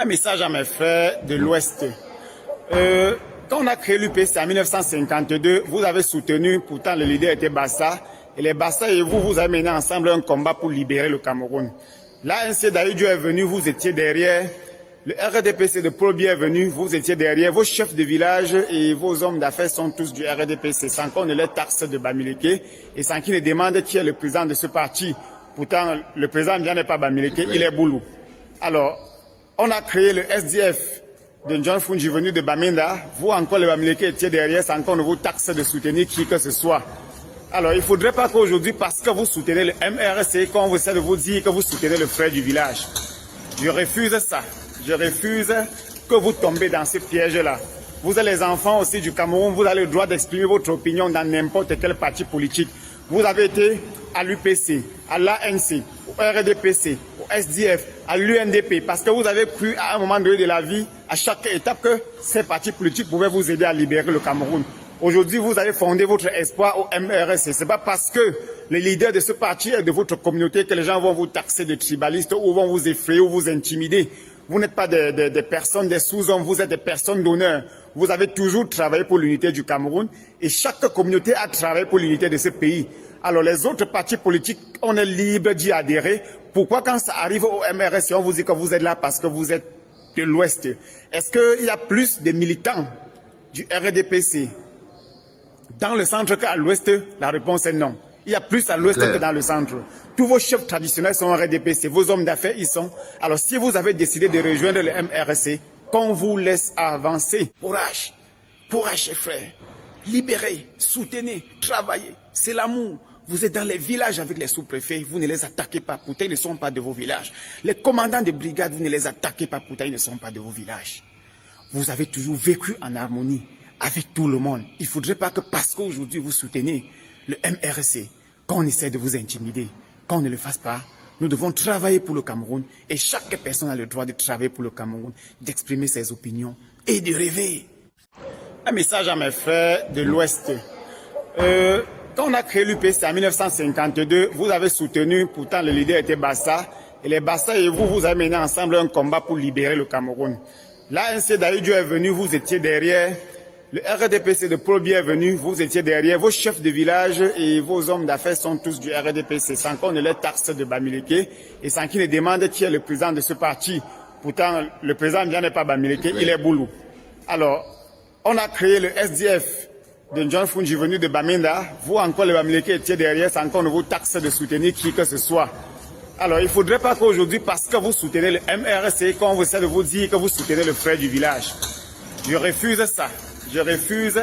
Un message à mes frères de l'Ouest. Quand on a créé l'UPC en 1952, vous avez soutenu, pourtant le leader était Bassa, et les Bassa et vous avez mené ensemble un combat pour libérer le Cameroun. L'ANC Daïdjo est venu, vous étiez derrière. Le RDPC de Paul Biya est venu, vous étiez derrière. Vos chefs de village et vos hommes d'affaires sont tous du RDPC, sans qu'on ne les taxe de Bamileke et sans qu'ils ne demandent qui est le président de ce parti. Pourtant, le président n'est pas Bamileke, il est Boulou. Alors, on a créé le SDF de John Fungi venu de Bamenda. Vous encore, les Bamileke étiez derrière, sans qu'on ne vous taxe de soutenir qui que ce soit. Alors, il ne faudrait pas qu'aujourd'hui, parce que vous soutenez le MRC, qu'on vous essaie de vous dire que vous soutenez le frère du village. Je refuse ça. Je refuse que vous tombez dans ce piège-là. Vous êtes les enfants aussi du Cameroun, vous avez le droit d'exprimer votre opinion dans n'importe quel parti politique. Vous avez été à l'UPC, à l'ANC, au RDPC, au SDF, à l'UNDP, parce que vous avez cru à un moment donné de la vie, à chaque étape, que ces partis politiques pouvaient vous aider à libérer le Cameroun. Aujourd'hui, vous avez fondé votre espoir au MRC. Ce n'est pas parce que les leaders de ce parti et de votre communauté que les gens vont vous taxer de tribalistes ou vont vous effrayer ou vous intimider. Vous n'êtes pas des personnes, des sous-hommes, vous êtes des personnes d'honneur. Vous avez toujours travaillé pour l'unité du Cameroun et chaque communauté a travaillé pour l'unité de ce pays. Alors les autres partis politiques, on est libre d'y adhérer. Pourquoi quand ça arrive au MRC, on vous dit que vous êtes là parce que vous êtes de l'Ouest? Est-ce qu'il y a plus de militants du RDPC dans le centre qu'à l'Ouest? La réponse est non. Il y a plus à l'Ouest que dans le centre. Tous vos chefs traditionnels sont en RDPC, vos hommes d'affaires y sont. Alors si vous avez décidé de rejoindre le MRC, qu'on vous laisse avancer. Courage, courage chers frères. Libérez, soutenez, travaillez. C'est l'amour. Vous êtes dans les villages avec les sous-préfets, vous ne les attaquez pas, pourtant ils ne sont pas de vos villages. Les commandants de brigade, vous ne les attaquez pas, pourtant ils ne sont pas de vos villages. Vous avez toujours vécu en harmonie avec tout le monde. Il ne faudrait pas que parce qu'aujourd'hui vous soutenez le MRC, qu'on essaie de vous intimider, qu'on ne le fasse pas. Nous devons travailler pour le Cameroun et chaque personne a le droit de travailler pour le Cameroun, d'exprimer ses opinions et de rêver. Un message à mes frères de l'Ouest. Quand on a créé l'UPC en 1952, vous avez soutenu, pourtant le leader était Bassa, et les Bassa et vous avez mené ensemble un combat pour libérer le Cameroun. L'ANC Daïdjo est venu, vous étiez derrière. Le RDPC de Paul Biya est venu, vous étiez derrière. Vos chefs de village et vos hommes d'affaires sont tous du RDPC, sans qu'on ne les taxe de Bamileke et sans qu'ils ne demandent qui est le président de ce parti. Pourtant, le président n'est pas Bamileke, il est Boulou. Alors, on a créé le SDF de John Fungi venu de Bamenda. Vous encore, les Bamileke étiez derrière, sans qu'on ne vous taxe de soutenir qui que ce soit. Alors, il ne faudrait pas qu'aujourd'hui, parce que vous soutenez le MRC, qu'on vous essaie de vous dire que vous soutenez le frère du village. Je refuse ça. Je refuse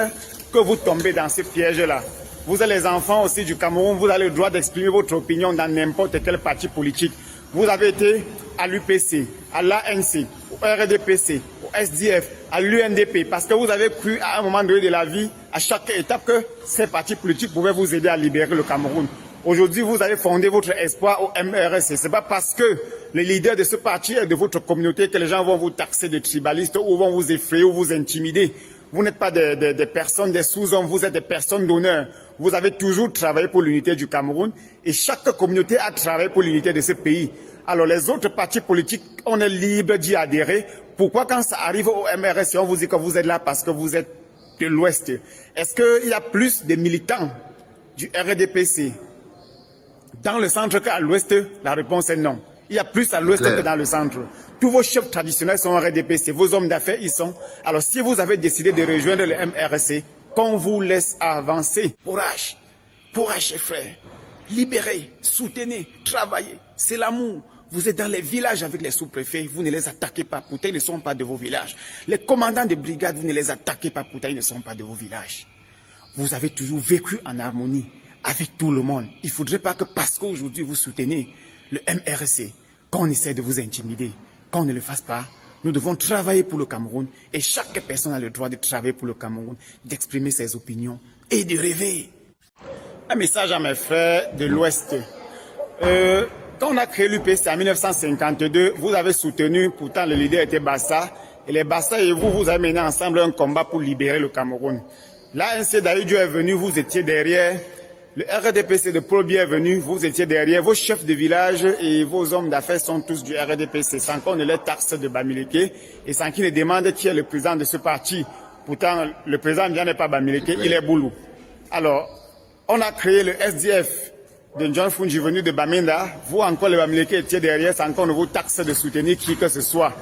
que vous tombez dans ce piège-là. Vous êtes les enfants aussi du Cameroun, vous avez le droit d'exprimer votre opinion dans n'importe quel parti politique. Vous avez été à l'UPC, à l'ANC, au RDPC, au SDF, à l'UNDP, parce que vous avez cru à un moment donné de la vie, à chaque étape, que ces partis politiques pouvaient vous aider à libérer le Cameroun. Aujourd'hui, vous avez fondé votre espoir au MRC. Ce n'est pas parce que les leaders de ce parti et de votre communauté que les gens vont vous taxer de tribalistes ou vont vous effrayer ou vous intimider. Vous n'êtes pas des personnes, des sous-hommes, vous êtes des personnes d'honneur. Vous avez toujours travaillé pour l'unité du Cameroun et chaque communauté a travaillé pour l'unité de ce pays. Alors les autres partis politiques, on est libre d'y adhérer. Pourquoi quand ça arrive au MRC, on vous dit que vous êtes là parce que vous êtes de l'Ouest? Est-ce qu'il y a plus de militants du RDPC dans le centre qu'à l'Ouest? La réponse est non. Il y a plus à l'Ouest que dans le centre. Tous vos chefs traditionnels sont en RDPC, vos hommes d'affaires y sont. Alors si vous avez décidé de rejoindre le MRC, qu'on vous laisse avancer. Courage, courage chers frères. Libérez, soutenez, travaillez. C'est l'amour. Vous êtes dans les villages avec les sous-préfets, vous ne les attaquez pas, pourtant ils ne sont pas de vos villages. Les commandants de brigade, vous ne les attaquez pas, pourtant ils ne sont pas de vos villages. Vous avez toujours vécu en harmonie avec tout le monde. Il ne faudrait pas que parce qu'aujourd'hui vous soutenez le MRC, qu'on essaie de vous intimider, qu'on ne le fasse pas. Nous devons travailler pour le Cameroun et chaque personne a le droit de travailler pour le Cameroun, d'exprimer ses opinions et de rêver. Un message à mes frères de l'Ouest. Quand on a créé l'UPC en 1952, vous avez soutenu, pourtant le leader était Bassa, et les Bassa et vous avez mené ensemble un combat pour libérer le Cameroun. L'ANC Daïdjo est venu, vous étiez derrière. Le RDPC de Paul Bienvenu, vous étiez derrière, vos chefs de village et vos hommes d'affaires sont tous du RDPC, sans qu'on ne les taxe de Bamileke et sans qu'ils ne demandent qui est le président de ce parti. Pourtant, le président n'est pas Bamileke, il est Boulou. Alors, on a créé le SDF de John Fungi venu de Bamenda. Vous encore, le Bamileke étiez derrière, sans qu'on ne vous taxe de soutenir qui que ce soit.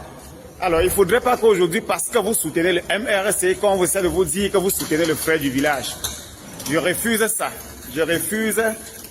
Alors, il ne faudrait pas qu'aujourd'hui, parce que vous soutenez le MRC, qu'on vous essaie de vous dire que vous soutenez le frère du village. Je refuse ça. Je refuse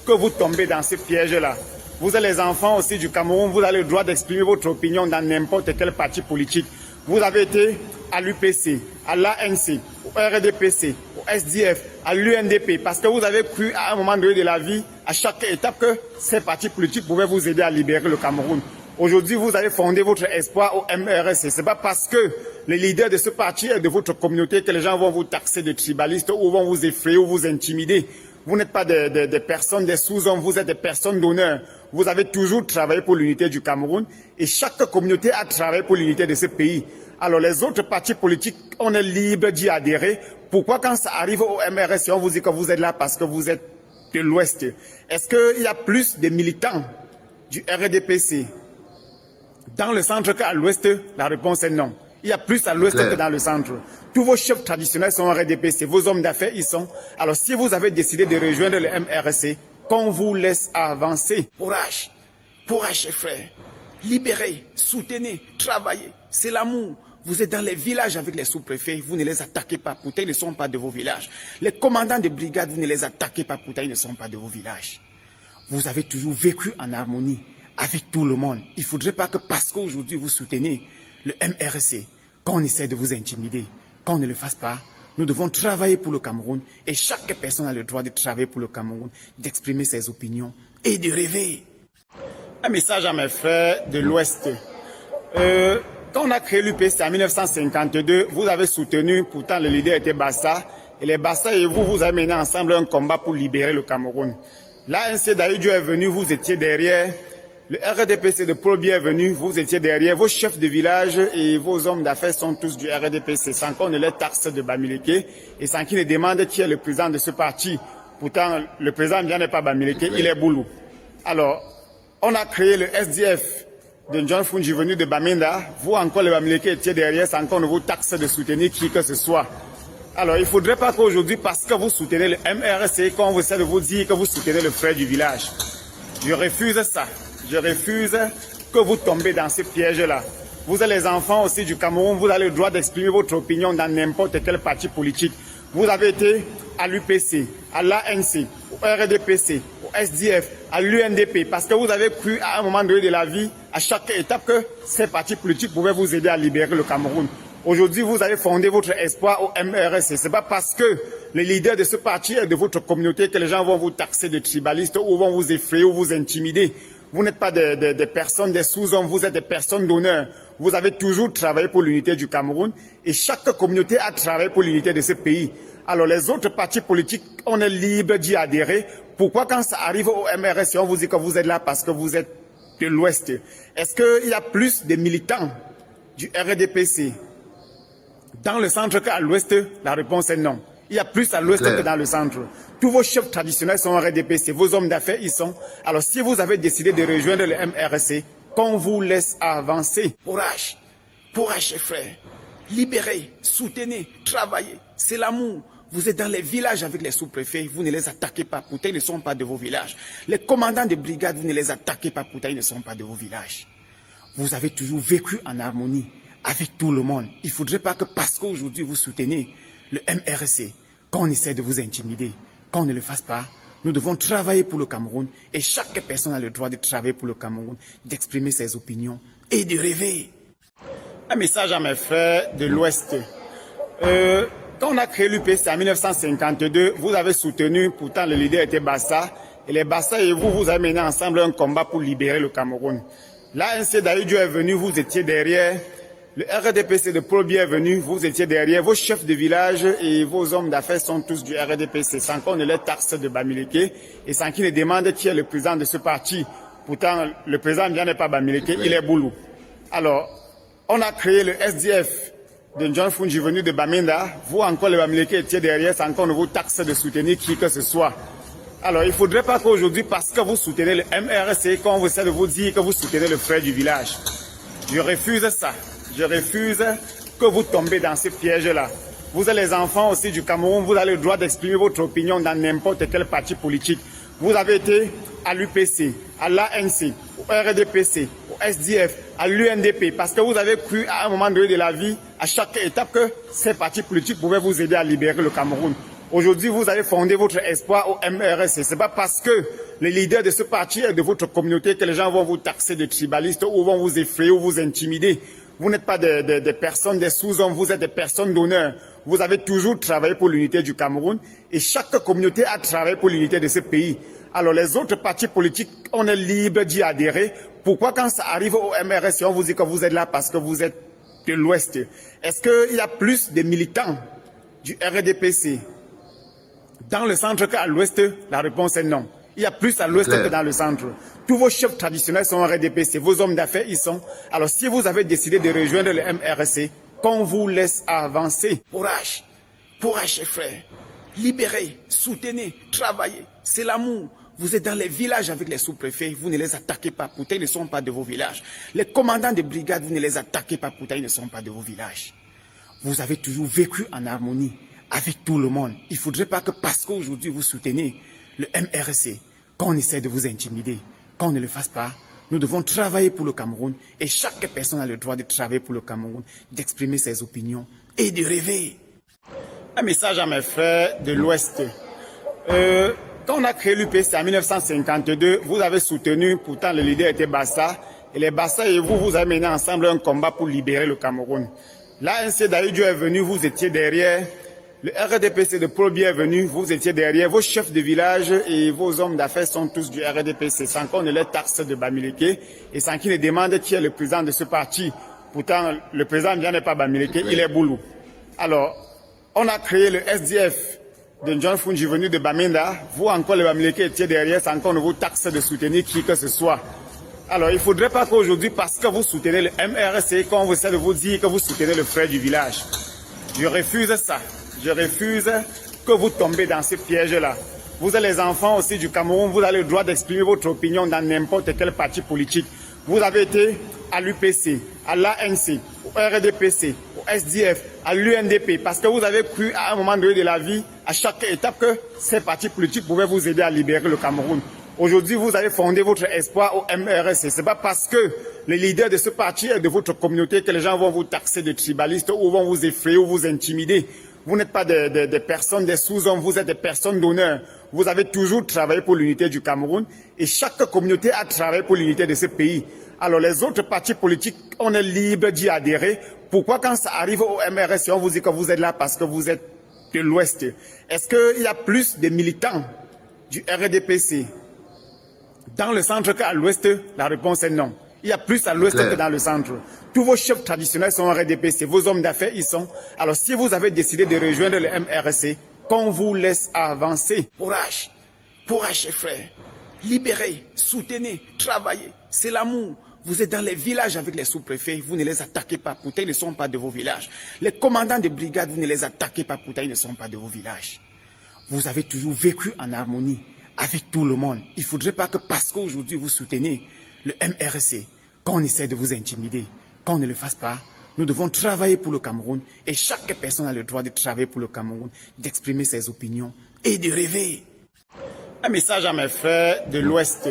que vous tombez dans ce piège-là. Vous êtes les enfants aussi du Cameroun, vous avez le droit d'exprimer votre opinion dans n'importe quel parti politique. Vous avez été à l'UPC, à l'ANC, au RDPC, au SDF, à l'UNDP, parce que vous avez cru à un moment donné de la vie, à chaque étape, que ces partis politiques pouvaient vous aider à libérer le Cameroun. Aujourd'hui, vous avez fondé votre espoir au MRC. Ce n'est pas parce que les leaders de ce parti et de votre communauté que les gens vont vous taxer de tribalistes ou vont vous effrayer ou vous intimider. Vous n'êtes pas des personnes, des sous-hommes, vous êtes des personnes d'honneur. Vous avez toujours travaillé pour l'unité du Cameroun et chaque communauté a travaillé pour l'unité de ce pays. Alors les autres partis politiques, on est libre d'y adhérer. Pourquoi quand ça arrive au MRC, on vous dit que vous êtes là parce que vous êtes de l'Ouest? Est-ce qu'il y a plus de militants du RDPC dans le centre qu'à l'Ouest? La réponse est non. Il y a plus à l'Ouest que dans le centre. Tous vos chefs traditionnels sont en RDPC, vos hommes d'affaires y sont. Alors si vous avez décidé de rejoindre le MRC, qu'on vous laisse avancer. Courage, courage frères. Libérez, soutenez, travaillez. C'est l'amour. Vous êtes dans les villages avec les sous-préfets, vous ne les attaquez pas, pourtant ils ne sont pas de vos villages. Les commandants de brigade, vous ne les attaquez pas, pourtant ils ne sont pas de vos villages. Vous avez toujours vécu en harmonie avec tout le monde. Il ne faudrait pas que parce qu'aujourd'hui vous soutenez le MRC, qu'on essaie de vous intimider, qu'on ne le fasse pas. Nous devons travailler pour le Cameroun et chaque personne a le droit de travailler pour le Cameroun, d'exprimer ses opinions et de rêver. Un message à mes frères de l'Ouest. Quand on a créé l'UPC en 1952, vous avez soutenu, pourtant le leader était Bassa, et les Bassa et vous avez mené ensemble un combat pour libérer le Cameroun. L'ANC d'Aïdjo est venu, vous étiez derrière. Le RDPC de Paul Bienvenu, vous étiez derrière, vos chefs de village et vos hommes d'affaires sont tous du RDPC, sans qu'on ne les taxe de Bamileke et sans qu'ils ne demandent qui est le président de ce parti. Pourtant, le président n'est pas Bamileke, il est Boulou. Alors, on a créé le SDF de John Fungi venu de Bamenda. Vous encore, le Bamileke étiez derrière, sans qu'on ne vous taxe de soutenir qui que ce soit. Alors, il ne faudrait pas qu'aujourd'hui, parce que vous soutenez le MRC, qu'on vous essaie de vous dire que vous soutenez le frère du village. Je refuse ça. Je refuse que vous tombez dans ce piège-là. Vous êtes les enfants aussi du Cameroun, vous avez le droit d'exprimer votre opinion dans n'importe quel parti politique. Vous avez été à l'UPC, à l'ANC, au RDPC, au SDF, à l'UNDP, parce que vous avez cru à un moment donné de la vie, à chaque étape, que ces partis politiques pouvaient vous aider à libérer le Cameroun. Aujourd'hui, vous avez fondé votre espoir au MRC. Ce n'est pas parce que les leaders de ce parti et de votre communauté que les gens vont vous taxer de tribalistes ou vont vous effrayer ou vous intimider. Vous n'êtes pas des personnes, des sous-hommes, vous êtes des personnes d'honneur. Vous avez toujours travaillé pour l'unité du Cameroun et chaque communauté a travaillé pour l'unité de ce pays. Alors les autres partis politiques, on est libre d'y adhérer. Pourquoi quand ça arrive au MRC, on vous dit que vous êtes là parce que vous êtes de l'Ouest? Est-ce qu'il y a plus de militants du RDPC dans le centre qu'à l'Ouest? La réponse est non. Il y a plus à l'Ouest que dans le centre. Tous vos chefs traditionnels sont en RDPC, vos hommes d'affaires y sont. Alors si vous avez décidé de rejoindre le MRC, qu'on vous laisse avancer. Courage, courage frères. Libérez, soutenez, travaillez. C'est l'amour. Vous êtes dans les villages avec les sous-préfets, vous ne les attaquez pas, pourtant ils ne sont pas de vos villages. Les commandants de brigade, vous ne les attaquez pas, pourtant ils ne sont pas de vos villages. Vous avez toujours vécu en harmonie avec tout le monde. Il ne faudrait pas que parce qu'aujourd'hui vous soutenez le MRC, qu'on essaie de vous intimider, qu'on ne le fasse pas. Nous devons travailler pour le Cameroun et chaque personne a le droit de travailler pour le Cameroun, d'exprimer ses opinions et de rêver. Un message à mes frères de l'Ouest. Quand on a créé l'UPC en 1952, vous avez soutenu, pourtant le leader était Bassa, et les Bassa et vous avez mené ensemble un combat pour libérer le Cameroun. L'ANC d'Aïdjo est venu, vous étiez derrière. Le RDPC de Paul Bienvenu, vous étiez derrière, vos chefs de village et vos hommes d'affaires sont tous du RDPC, sans qu'on ne les taxe de Bamileke et sans qu'ils ne demandent qui est le président de ce parti. Pourtant, le président n'est pas Bamileke, il est Boulou. Alors, on a créé le SDF de John Fungi venu de Bamenda. Vous encore, le Bamileke étiez derrière, sans qu'on ne vous taxe de soutenir qui que ce soit. Alors, il ne faudrait pas qu'aujourd'hui, parce que vous soutenez le MRC, qu'on vous essaie de vous dire que vous soutenez le frère du village. Je refuse ça. Je refuse que vous tombez dans ce piège-là. Vous êtes les enfants aussi du Cameroun, vous avez le droit d'exprimer votre opinion dans n'importe quel parti politique. Vous avez été à l'UPC, à l'ANC, au RDPC, au SDF, à l'UNDP, parce que vous avez cru à un moment donné de la vie, à chaque étape, que ces partis politiques pouvaient vous aider à libérer le Cameroun. Aujourd'hui, vous avez fondé votre espoir au MRC. Ce n'est pas parce que les leaders de ce parti et de votre communauté que les gens vont vous taxer de tribalistes ou vont vous effrayer ou vous intimider. Vous n'êtes pas des personnes, des sous-hommes, vous êtes des personnes d'honneur. Vous avez toujours travaillé pour l'unité du Cameroun et chaque communauté a travaillé pour l'unité de ce pays. Alors les autres partis politiques, on est libre d'y adhérer. Pourquoi quand ça arrive au MRC, on vous dit que vous êtes là parce que vous êtes de l'Ouest? Est-ce qu'il y a plus de militants du RDPC dans le centre qu'à l'Ouest? La réponse est non. Il y a plus à l'Ouest que dans le centre. Tous vos chefs traditionnels sont en RDPC, vos hommes d'affaires y sont. Alors si vous avez décidé de rejoindre le MRC, qu'on vous laisse avancer. Courage, courage frères. Libérez, soutenez, travaillez. C'est l'amour. Vous êtes dans les villages avec les sous-préfets, vous ne les attaquez pas, pourtant ils ne sont pas de vos villages. Les commandants de brigade, vous ne les attaquez pas, pourtant ils ne sont pas de vos villages. Vous avez toujours vécu en harmonie avec tout le monde. Il ne faudrait pas que parce qu'aujourd'hui vous soutenez le MRC, qu'on essaie de vous intimider, qu'on ne le fasse pas. Nous devons travailler pour le Cameroun et chaque personne a le droit de travailler pour le Cameroun, d'exprimer ses opinions et de rêver. Un message à mes frères de l'Ouest. Quand on a créé l'UPC en 1952, vous avez soutenu, pourtant le leader était Bassa, et les Bassa et vous avez mené ensemble un combat pour libérer le Cameroun. L'ANC d'Aïdjo est venu, vous étiez derrière. Le RDPC de Paul Biya est venu, vous étiez derrière. Vos chefs de village et vos hommes d'affaires sont tous du RDPC, sans qu'on ne les taxe de Bamileke et sans qu'ils ne demandent qui est le président de ce parti. Pourtant, le président n'est pas Bamileke, il est Boulou. Alors, on a créé le SDF de John Fungi venu de Bamenda. Vous encore, le Bamileke, étiez derrière sans qu'on ne vous taxe de soutenir qui que ce soit. Alors, il ne faudrait pas qu'aujourd'hui, parce que vous soutenez le MRC, qu'on vous essaie de vous dire que vous soutenez le frère du village. Je refuse ça. Je refuse que vous tombez dans ce piège-là. Vous êtes les enfants aussi du Cameroun, vous avez le droit d'exprimer votre opinion dans n'importe quel parti politique. Vous avez été à l'UPC, à l'ANC, au RDPC, au SDF, à l'UNDP, parce que vous avez cru à un moment donné de la vie, à chaque étape, que ces partis politiques pouvaient vous aider à libérer le Cameroun. Aujourd'hui, vous avez fondé votre espoir au MRC. Ce n'est pas parce que les leaders de ce parti et de votre communauté que les gens vont vous taxer de tribalistes ou vont vous effrayer ou vous intimider. Vous n'êtes pas des personnes, des sous-hommes, vous êtes des personnes d'honneur. Vous avez toujours travaillé pour l'unité du Cameroun et chaque communauté a travaillé pour l'unité de ce pays. Alors les autres partis politiques, on est libre d'y adhérer. Pourquoi quand ça arrive au MRC, on vous dit que vous êtes là parce que vous êtes de l'Ouest? Est-ce qu'il y a plus de militants du RDPC dans le centre qu'à l'Ouest? La réponse est non. Il y a plus à l'Ouest que dans le centre. Tous vos chefs traditionnels sont en RDPC, vos hommes d'affaires y sont. Alors si vous avez décidé de rejoindre le MRC, qu'on vous laisse avancer. Courage, courage frères. Libérez, soutenez, travaillez. C'est l'amour. Vous êtes dans les villages avec les sous-préfets, vous ne les attaquez pas, pourtant ils ne sont pas de vos villages. Les commandants de brigade, vous ne les attaquez pas, pourtant ils ne sont pas de vos villages. Vous avez toujours vécu en harmonie avec tout le monde. Il ne faudrait pas que parce qu'aujourd'hui vous soutenez le MRC, qu'on essaie de vous intimider, qu'on ne le fasse pas. Nous devons travailler pour le Cameroun et chaque personne a le droit de travailler pour le Cameroun, d'exprimer ses opinions et de rêver. Un message à mes frères de l'Ouest.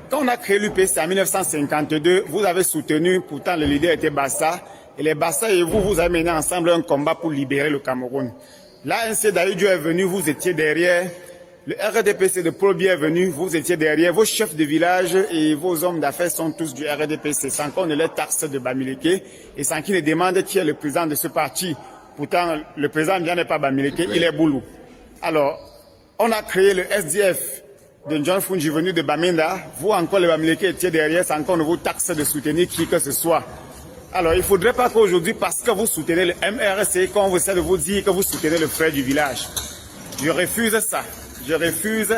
Quand on a créé l'UPC en 1952, vous avez soutenu, pourtant le leader était Bassa, et les Bassa et vous avez mené ensemble un combat pour libérer le Cameroun. L'ANC d'Aïdjo est venu, vous étiez derrière. Le RDPC de Paul Biya est venu, vous étiez derrière. Vos chefs de village et vos hommes d'affaires sont tous du RDPC, sans qu'on ne les taxe de Bamileke et sans qu'ils ne demandent qui est le président de ce parti. Pourtant, le président n'est pas Bamileke, il est Boulou. Alors, on a créé le SDF de John Fungi venu de Bamenda. Vous encore, le Bamileke, étiez derrière, sans qu'on ne vous taxe de soutenir qui que ce soit. Alors, il ne faudrait pas qu'aujourd'hui, parce que vous soutenez le MRC, qu'on vous essaie de vous dire que vous soutenez le frère du village. Je refuse ça. Je refuse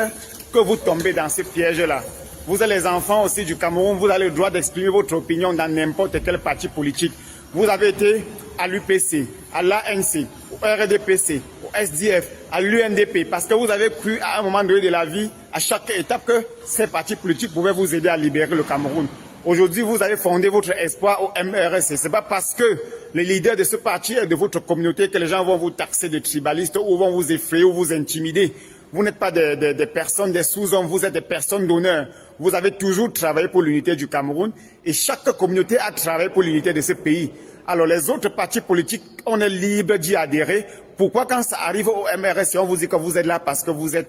que vous tombez dans ce piège-là. Vous êtes les enfants aussi du Cameroun, vous avez le droit d'exprimer votre opinion dans n'importe quel parti politique. Vous avez été à l'UPC, à l'ANC, au RDPC, au SDF, à l'UNDP, parce que vous avez cru à un moment donné de la vie, à chaque étape, que ces partis politiques pouvaient vous aider à libérer le Cameroun. Aujourd'hui, vous avez fondé votre espoir au MRSC. Ce n'est pas parce que les leaders de ce parti et de votre communauté que les gens vont vous taxer de tribalistes ou vont vous effrayer ou vous intimider. Vous n'êtes pas des personnes, des sous-hommes, vous êtes des personnes d'honneur. Vous avez toujours travaillé pour l'unité du Cameroun et chaque communauté a travaillé pour l'unité de ce pays. Alors les autres partis politiques, on est libre d'y adhérer. Pourquoi quand ça arrive au MRSC, on vous dit que vous êtes là parce que vous êtes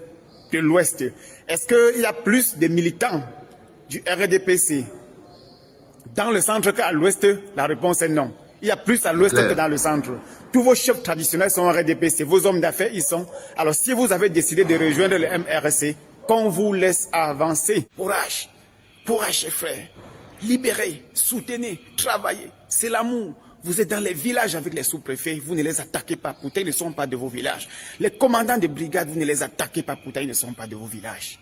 de l'Ouest? Est-ce qu'il y a plus de militants du RDPC dans le centre qu'à l'Ouest? La réponse est non. Il y a plus à l'Ouest que dans le centre. Tous vos chefs traditionnels sont en RDPC, vos hommes d'affaires y sont. Alors si vous avez décidé de rejoindre le MRSC, qu'on vous laisse avancer. Courage, courage chers frères. Libérez, soutenez, travaillez. C'est l'amour. Vous êtes dans les villages avec les sous-préfets, vous ne les attaquez pas, pourtant ils ne sont pas de vos villages. Les commandants de brigade, vous ne les attaquez pas, pourtant ils ne sont pas de vos villages.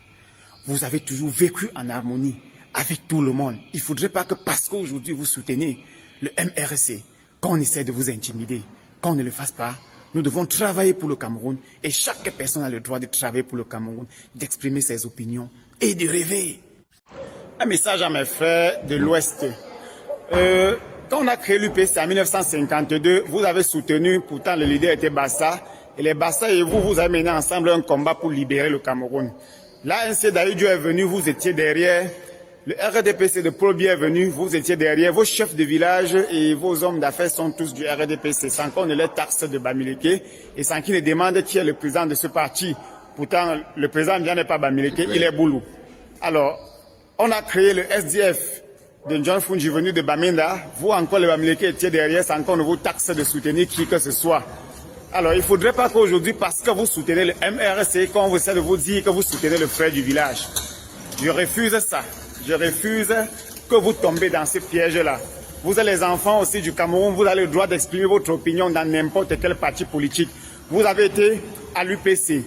Vous avez toujours vécu en harmonie avec tout le monde. Il ne faudrait pas que parce qu'aujourd'hui vous soutenez le MRSC, qu'on essaie de vous intimider, qu'on ne le fasse pas. Nous devons travailler pour le Cameroun et chaque personne a le droit de travailler pour le Cameroun, d'exprimer ses opinions et de rêver. Un message à mes frères de l'Ouest. Quand on a créé l'UPC en 1952, vous avez soutenu, pourtant le leader était Bassa, et les Bassa et vous avez mené ensemble un combat pour libérer le Cameroun. L'ANC d'Aïdjo est venu, vous étiez derrière. Le RDPC de Probi est venu, vous étiez derrière. Vos chefs de village et vos hommes d'affaires sont tous du RDPC, sans qu'on ne les taxe de Bamileke et sans qu'ils ne demandent qui est le président de ce parti. Pourtant, le président bien n'est pas Bamileke, il est Boulou. Alors, on a créé le SDF de John Fungi venu de Bamenda. Vous encore, le Bamileke, étiez derrière sans qu'on ne vous taxe de soutenir qui que ce soit. Alors, il ne faudrait pas qu'aujourd'hui, parce que vous soutenez le MRC, qu'on vous essaie de vous dire que vous soutenez le frère du village. Je refuse ça. Je refuse que vous tombez dans ces pièges-là. Vous êtes les enfants aussi du Cameroun, vous avez le droit d'exprimer votre opinion dans n'importe quel parti politique. Vous avez été à l'UPC,